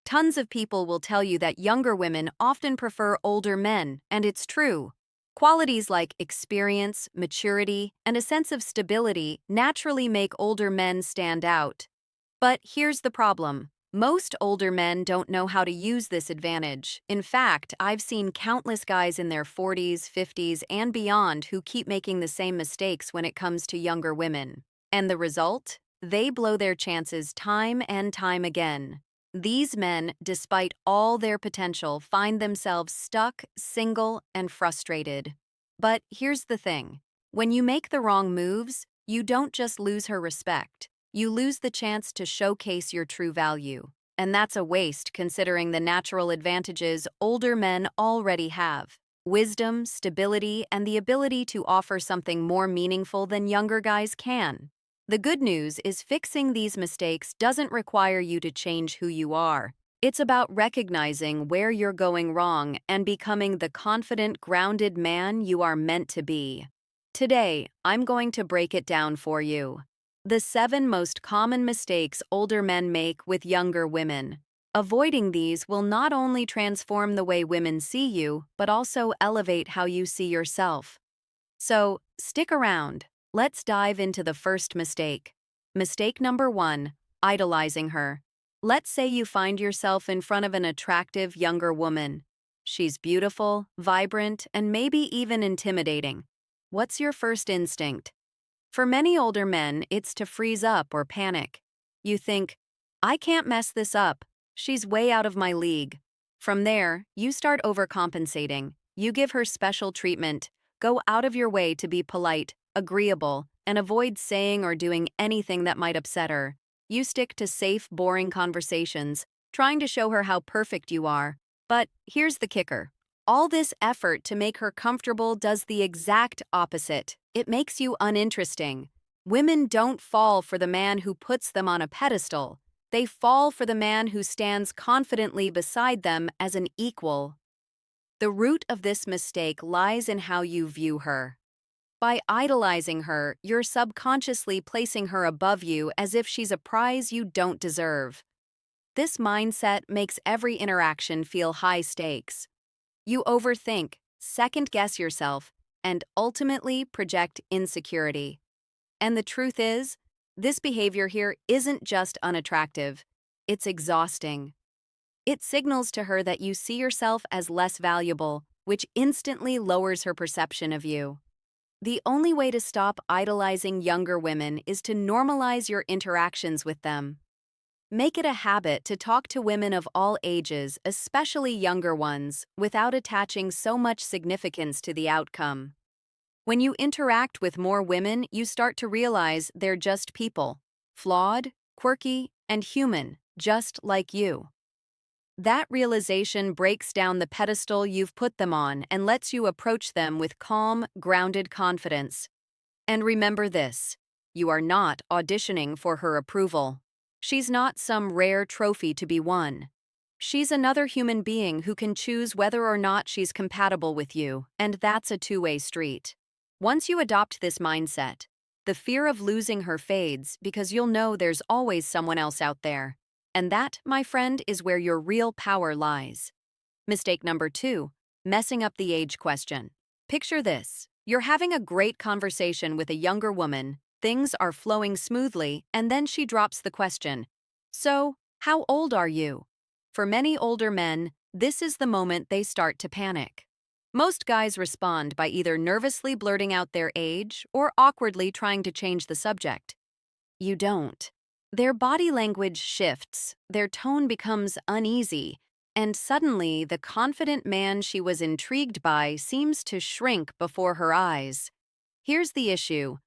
Tons of people will tell you that younger women often prefer older men, and it's true. Qualities like experience, maturity, and a sense of stability naturally make older men stand out. But here's the problem. Most older men don't know how to use this advantage. In fact, I've seen countless guys in their 40s, 50s, and beyond who keep making the same mistakes when it comes to younger women. And the result? They blow their chances time and time again. These men, despite all their potential, find themselves stuck, single, and frustrated. But here's the thing. When you make the wrong moves, you don't just lose her respect. You lose the chance to showcase your true value. And that's a waste considering the natural advantages older men already have. Wisdom, stability, and the ability to offer something more meaningful than younger guys can. The good news is fixing these mistakes doesn't require you to change who you are. It's about recognizing where you're going wrong and becoming the confident, grounded man you are meant to be. Today, I'm going to break it down for you. The 7 most common mistakes older men make with younger women. Avoiding these will not only transform the way women see you, but also elevate how you see yourself. So, stick around. Let's dive into the first mistake. Mistake number 1, idolizing her. Let's say you find yourself in front of an attractive younger woman. She's beautiful, vibrant, and maybe even intimidating. What's your first instinct? For many older men, it's to freeze up or panic. You think, I can't mess this up. She's way out of my league. From there, you start overcompensating. You give her special treatment, go out of your way to be polite, agreeable, and avoid saying or doing anything that might upset her. You stick to safe, boring conversations, trying to show her how perfect you are. But here's the kicker. All this effort to make her comfortable does the exact opposite. It makes you uninteresting. Women don't fall for the man who puts them on a pedestal. They fall for the man who stands confidently beside them as an equal. The root of this mistake lies in how you view her. By idolizing her, you're subconsciously placing her above you as if she's a prize you don't deserve. This mindset makes every interaction feel high stakes. You overthink, second-guess yourself, and ultimately project insecurity. And the truth is, this behavior here isn't just unattractive, it's exhausting. It signals to her that you see yourself as less valuable, which instantly lowers her perception of you. The only way to stop idolizing younger women is to normalize your interactions with them. Make it a habit to talk to women of all ages, especially younger ones, without attaching so much significance to the outcome. When you interact with more women, you start to realize they're just people, flawed, quirky, and human, just like you. That realization breaks down the pedestal you've put them on and lets you approach them with calm, grounded confidence. And remember this, you are not auditioning for her approval. She's not some rare trophy to be won. She's another human being who can choose whether or not she's compatible with you, and that's a two-way street. Once you adopt this mindset, the fear of losing her fades because you'll know there's always someone else out there. And that, my friend, is where your real power lies. Mistake number 2, messing up the age question. Picture this. You're having a great conversation with a younger woman, things are flowing smoothly, and then she drops the question, "So, how old are you?" For many older men, this is the moment they start to panic. Most guys respond by either nervously blurting out their age or awkwardly trying to change the subject. You don't. Their body language shifts, their tone becomes uneasy, and suddenly the confident man she was intrigued by seems to shrink before her eyes. Here's the issue.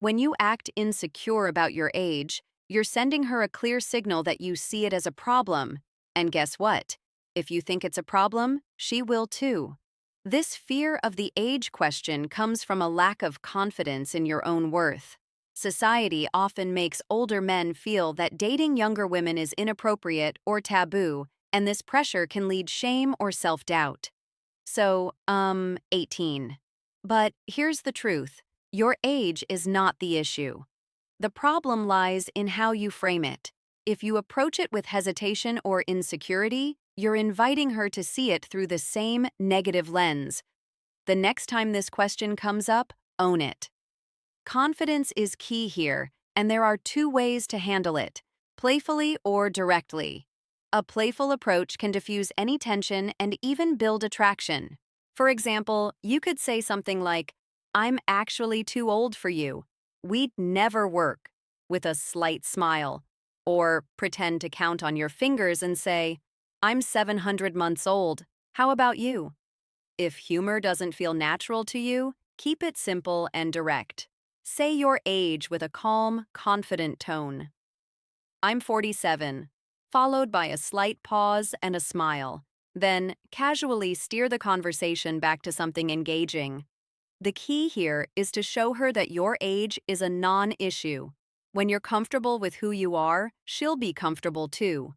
When you act insecure about your age, you're sending her a clear signal that you see it as a problem. And guess what? If you think it's a problem, she will too. This fear of the age question comes from a lack of confidence in your own worth. Society often makes older men feel that dating younger women is inappropriate or taboo, and this pressure can lead shame or self-doubt. So, 18. But here's the truth. Your age is not the issue. The problem lies in how you frame it. If you approach it with hesitation or insecurity, you're inviting her to see it through the same negative lens. The next time this question comes up, own it. Confidence is key here, and there are two ways to handle it: playfully or directly. A playful approach can diffuse any tension and even build attraction. For example, you could say something like, "I'm actually too old for you. We'd never work," with a slight smile. Or pretend to count on your fingers and say, "I'm 700 months old. How about you?" If humor doesn't feel natural to you, keep it simple and direct. Say your age with a calm, confident tone. "I'm 47, followed by a slight pause and a smile. Then, casually steer the conversation back to something engaging. The key here is to show her that your age is a non-issue. When you're comfortable with who you are, she'll be comfortable too.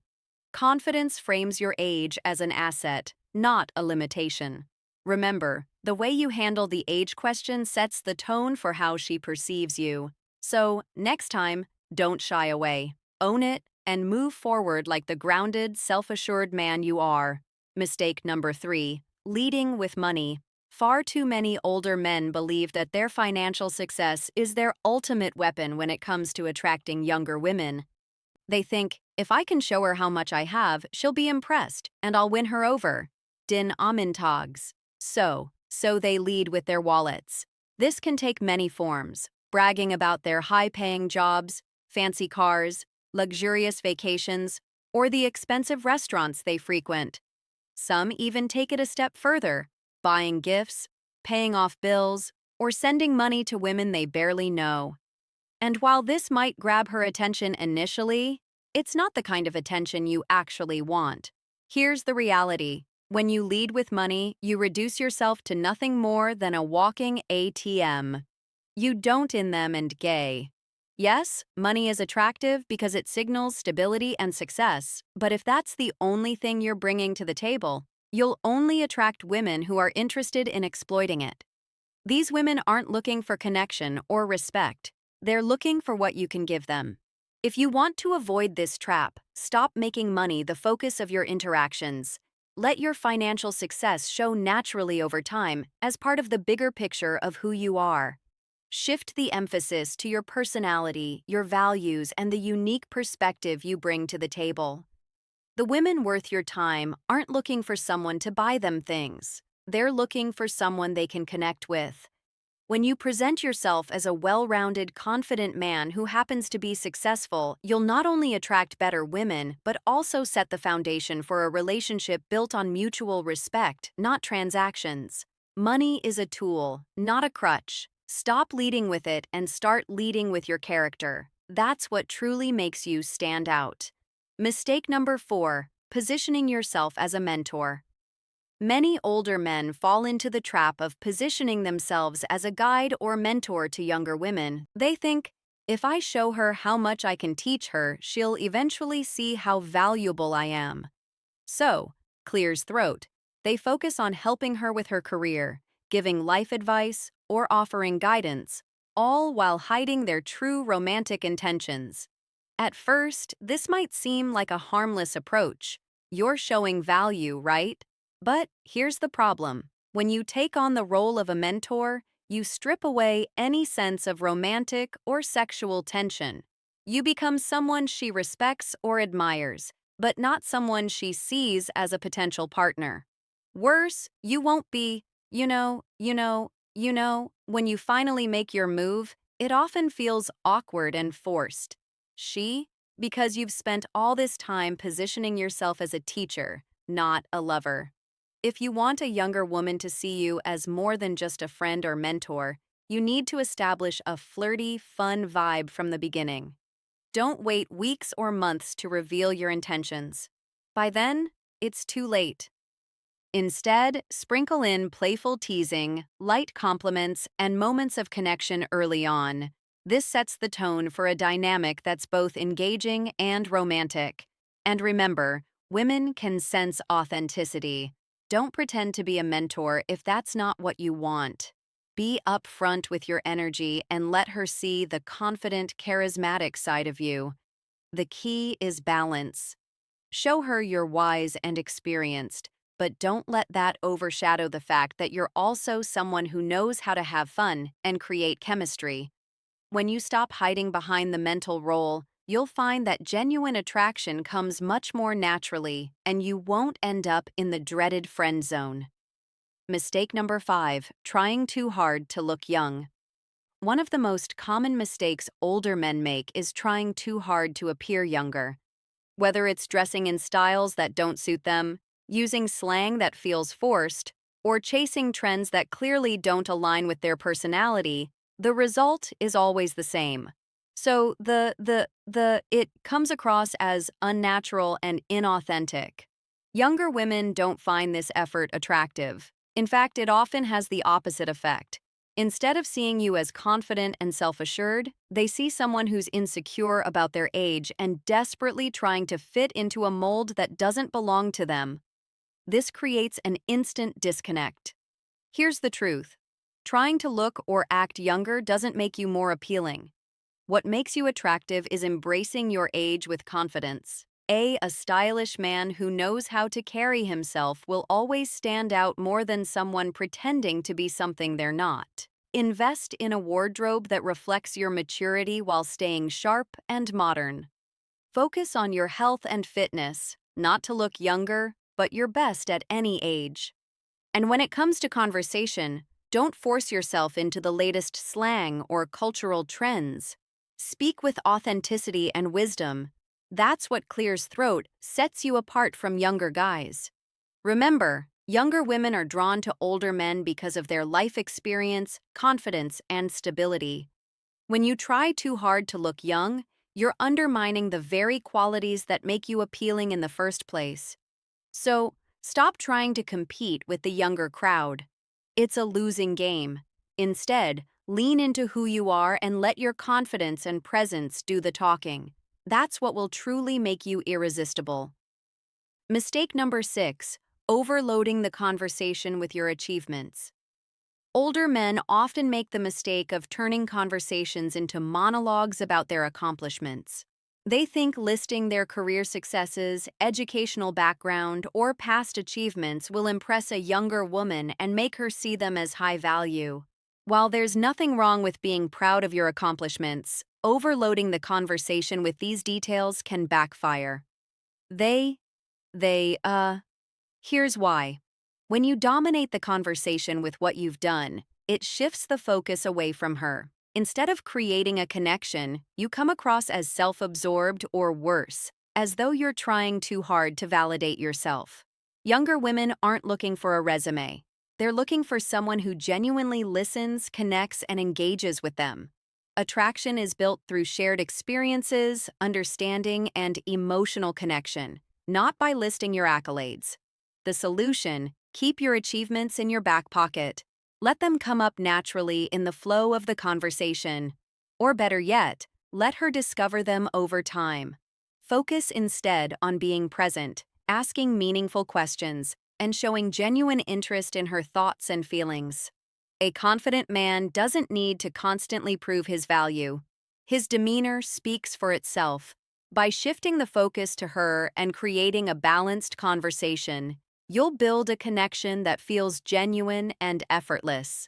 Confidence frames your age as an asset, not a limitation. Remember, the way you handle the age question sets the tone for how she perceives you. So, next time, don't shy away. Own it and move forward like the grounded, self-assured man you are. Mistake number 3, leading with money. Far too many older men believe that their financial success is their ultimate weapon when it comes to attracting younger women. They think, if I can show her how much I have, she'll be impressed, and I'll win her over. Den Amintags. So they lead with their wallets. This can take many forms: bragging about their high-paying jobs, fancy cars, luxurious vacations, or the expensive restaurants they frequent. Some even take it a step further, buying gifts, paying off bills, or sending money to women they barely know. And while this might grab her attention initially, it's not the kind of attention you actually want. Here's the reality. When you lead with money, you reduce yourself to nothing more than a walking ATM. You don't in them and gay. Yes, money is attractive because it signals stability and success, but if that's the only thing you're bringing to the table, you'll only attract women who are interested in exploiting it. These women aren't looking for connection or respect. They're looking for what you can give them. If you want to avoid this trap, stop making money the focus of your interactions. Let your financial success show naturally over time as part of the bigger picture of who you are. Shift the emphasis to your personality, your values, and the unique perspective you bring to the table. The women worth your time aren't looking for someone to buy them things. They're looking for someone they can connect with. When you present yourself as a well-rounded, confident man who happens to be successful, you'll not only attract better women, but also set the foundation for a relationship built on mutual respect, not transactions. Money is a tool, not a crutch. Stop leading with it and start leading with your character. That's what truly makes you stand out. Mistake number 4, positioning yourself as a mentor. Many older men fall into the trap of positioning themselves as a guide or mentor to younger women. They think, if I show her how much I can teach her, she'll eventually see how valuable I am. So, clears throat. They focus on helping her with her career, giving life advice, or offering guidance, all while hiding their true romantic intentions. At first, this might seem like a harmless approach. You're showing value, right? But here's the problem. When you take on the role of a mentor, you strip away any sense of romantic or sexual tension. You become someone she respects or admires, but not someone she sees as a potential partner. Worse, you won't be, when you finally make your move, it often feels awkward and forced. Because you've spent all this time positioning yourself as a teacher, not a lover. If you want a younger woman to see you as more than just a friend or mentor, you need to establish a flirty, fun vibe from the beginning. Don't wait weeks or months to reveal your intentions. By then, it's too late. Instead, sprinkle in playful teasing, light compliments, and moments of connection early on. This sets the tone for a dynamic that's both engaging and romantic. And remember, women can sense authenticity. Don't pretend to be a mentor if that's not what you want. Be upfront with your energy and let her see the confident, charismatic side of you. The key is balance. Show her you're wise and experienced, but don't let that overshadow the fact that you're also someone who knows how to have fun and create chemistry. When you stop hiding behind the mental role, you'll find that genuine attraction comes much more naturally, and you won't end up in the dreaded friend zone. Mistake number 5, trying too hard to look young. One of the most common mistakes older men make is trying too hard to appear younger. Whether it's dressing in styles that don't suit them, using slang that feels forced, or chasing trends that clearly don't align with their personality, the result is always the same. So it comes across as unnatural and inauthentic. Younger women don't find this effort attractive. In fact, it often has the opposite effect. Instead of seeing you as confident and self-assured, they see someone who's insecure about their age and desperately trying to fit into a mold that doesn't belong to them. This creates an instant disconnect. Here's the truth. Trying to look or act younger doesn't make you more appealing. What makes you attractive is embracing your age with confidence. A stylish man who knows how to carry himself will always stand out more than someone pretending to be something they're not. Invest in a wardrobe that reflects your maturity while staying sharp and modern. Focus on your health and fitness, not to look younger, but your best at any age. And when it comes to conversation, don't force yourself into the latest slang or cultural trends. Speak with authenticity and wisdom. That's what clears throat, sets you apart from younger guys. Remember, younger women are drawn to older men because of their life experience, confidence, and stability. When you try too hard to look young, you're undermining the very qualities that make you appealing in the first place. So, stop trying to compete with the younger crowd. It's a losing game. Instead, lean into who you are and let your confidence and presence do the talking. That's what will truly make you irresistible. Mistake number 6, overloading the conversation with your achievements. Older men often make the mistake of turning conversations into monologues about their accomplishments. They think listing their career successes, educational background, or past achievements will impress a younger woman and make her see them as high value. While there's nothing wrong with being proud of your accomplishments, overloading the conversation with these details can backfire. Here's why. When you dominate the conversation with what you've done, it shifts the focus away from her. Instead of creating a connection, you come across as self-absorbed or worse, as though you're trying too hard to validate yourself. Younger women aren't looking for a resume. They're looking for someone who genuinely listens, connects, and engages with them. Attraction is built through shared experiences, understanding, and emotional connection, not by listing your accolades. The solution: keep your achievements in your back pocket. Let them come up naturally in the flow of the conversation. Or better yet, let her discover them over time. Focus instead on being present, asking meaningful questions, and showing genuine interest in her thoughts and feelings. A confident man doesn't need to constantly prove his value. His demeanor speaks for itself. By shifting the focus to her and creating a balanced conversation, you'll build a connection that feels genuine and effortless.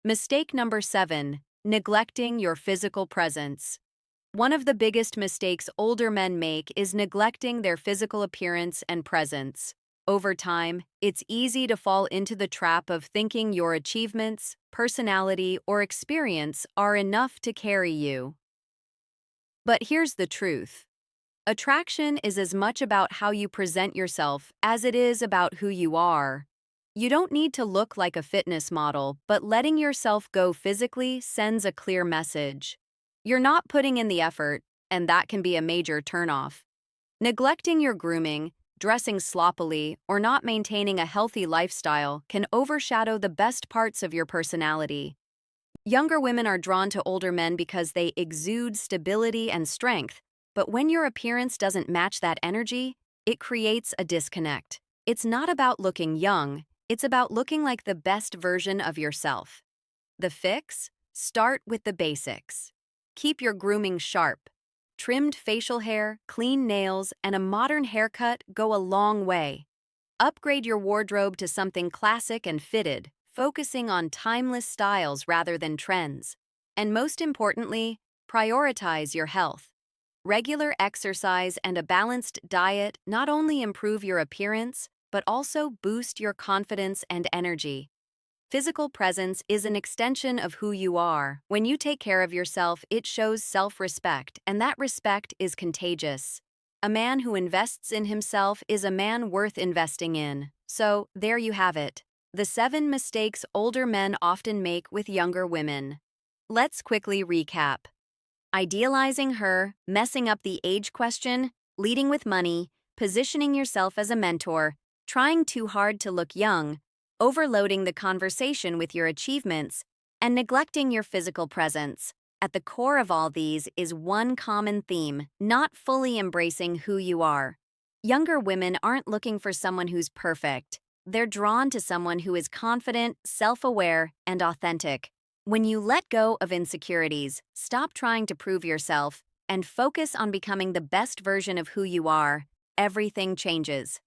Mistake number 7, neglecting your physical presence. One of the biggest mistakes older men make is neglecting their physical appearance and presence. Over time, it's easy to fall into the trap of thinking your achievements, personality, or experience are enough to carry you. But here's the truth. Attraction is as much about how you present yourself as it is about who you are. You don't need to look like a fitness model, but letting yourself go physically sends a clear message. You're not putting in the effort, and that can be a major turnoff. Neglecting your grooming, dressing sloppily, or not maintaining a healthy lifestyle can overshadow the best parts of your personality. Younger women are drawn to older men because they exude stability and strength, but when your appearance doesn't match that energy, it creates a disconnect. It's not about looking young, it's about looking like the best version of yourself. The fix? Start with the basics. Keep your grooming sharp. Trimmed facial hair, clean nails, and a modern haircut go a long way. Upgrade your wardrobe to something classic and fitted, focusing on timeless styles rather than trends. And most importantly, prioritize your health. Regular exercise and a balanced diet not only improve your appearance, but also boost your confidence and energy. Physical presence is an extension of who you are. When you take care of yourself, it shows self-respect, and that respect is contagious. A man who invests in himself is a man worth investing in. So, there you have it. The 7 mistakes older men often make with younger women. Let's quickly recap. Idealizing her, messing up the age question, leading with money, positioning yourself as a mentor, trying too hard to look young, overloading the conversation with your achievements, and neglecting your physical presence. At the core of all these is one common theme: not fully embracing who you are. Younger women aren't looking for someone who's perfect. They're drawn to someone who is confident, self-aware, and authentic. When you let go of insecurities, stop trying to prove yourself, and focus on becoming the best version of who you are, everything changes.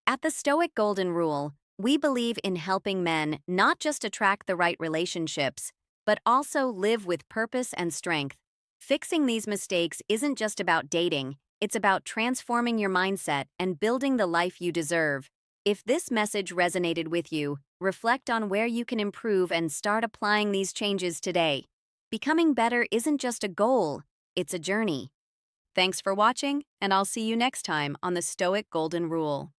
At the Stoic Golden Rule, we believe in helping men not just attract the right relationships, but also live with purpose and strength. Fixing these mistakes isn't just about dating, it's about transforming your mindset and building the life you deserve. If this message resonated with you, reflect on where you can improve and start applying these changes today. Becoming better isn't just a goal, it's a journey. Thanks for watching, and I'll see you next time on the Stoic Golden Rule.